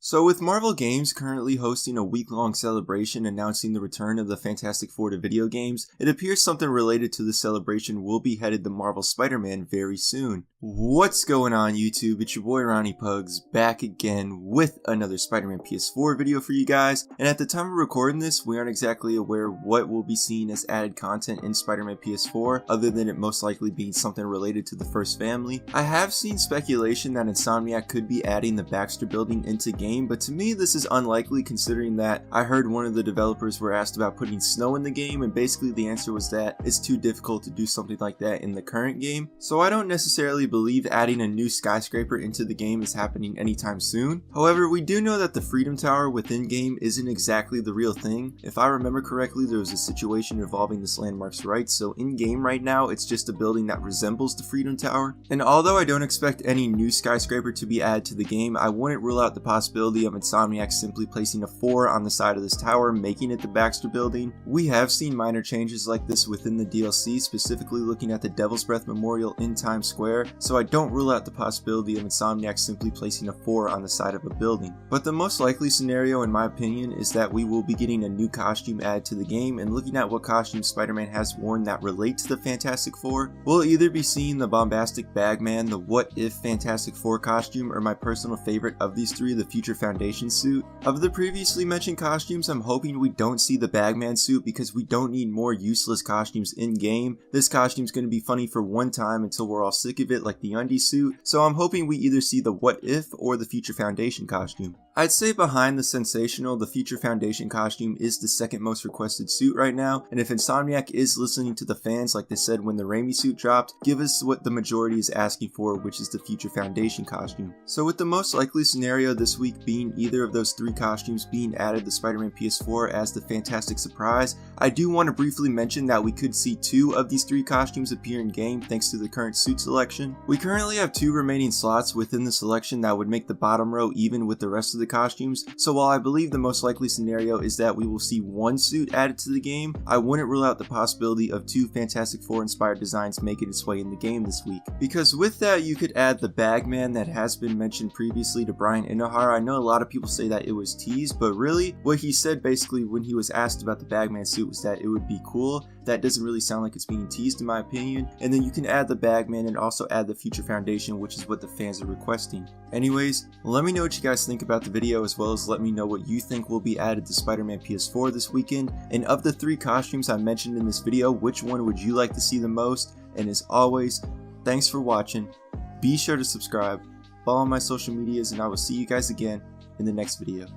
So with Marvel Games currently hosting a week-long celebration announcing the return of the Fantastic Four to video games, it appears something related to the celebration will be headed to Marvel Spider-Man very soon. What's going on YouTube? It's your boy RonnyPugs back again with another Spider-Man PS4 video for you guys, and at the time of recording this, we aren't exactly aware what will be seen as added content in Spider-Man PS4 other than it most likely being something related to the first family. I have seen speculation that Insomniac could be adding the Baxter building into game, but to me this is unlikely considering that I heard one of the developers were asked about putting snow in the game, and basically the answer was that it's too difficult to do something like that in the current game. So I don't necessarily believe adding a new skyscraper into the game is happening anytime soon. However, we do know that the Freedom Tower within game isn't exactly the real thing. If I remember correctly, there was a situation involving this landmark's rights, so in game right now it's just a building that resembles the Freedom Tower. And although I don't expect any new skyscraper to be added to the game, I wouldn't rule out the possibility of Insomniac simply placing a 4 on the side of this tower, making it the Baxter building. We have seen minor changes like this within the DLC, specifically looking at the Devil's Breath Memorial in Times Square, so I don't rule out the possibility of Insomniac simply placing a 4 on the side of a building. But the most likely scenario in my opinion is that we will be getting a new costume added to the game, and looking at what costumes Spider-Man has worn that relate to the Fantastic Four, we'll either be seeing the bombastic Bagman, the What If Fantastic Four costume, or my personal favorite of these three, the Future Foundation suit. Of the previously mentioned costumes, I'm hoping we don't see the Bagman suit because we don't need more useless costumes in game. This costume's going to be funny for one time until we're all sick of it, like the undie suit, so I'm hoping we either see the What If or the Future Foundation costume. I'd say behind the sensational, the Future Foundation costume is the second most requested suit right now, and if Insomniac is listening to the fans like they said when the Raimi suit dropped, give us what the majority is asking for, which is the Future Foundation costume. So with the most likely scenario this week being either of those three costumes being added to Spider-Man PS4 as the fantastic surprise, I do want to briefly mention that we could see 2 of these 3 costumes appear in game thanks to the current suit selection. We currently have 2 remaining slots within the selection that would make the bottom row even with the rest of the costumes, so while I believe the most likely scenario is that we will see 1 suit added to the game, I wouldn't rule out the possibility of 2 Fantastic Four inspired designs making its way in the game this week. Because with that you could add the Bagman that has been mentioned previously to Brian Inohara. I know a lot of people say that it was teased, but really what he said basically when he was asked about the Bagman suit was that it would be cool. That doesn't really sound like it's being teased in my opinion, and then you can add the Bagman and also add the Future Foundation, which is what the fans are requesting. Anyways, let me know what you guys think about the video, as well as let me know what you think will be added to Spider-Man PS4 this weekend, and of the 3 costumes I mentioned in this video, which one would you like to see the most? And as always, thanks for watching, be sure to subscribe, follow my social medias, and I will see you guys again in the next video.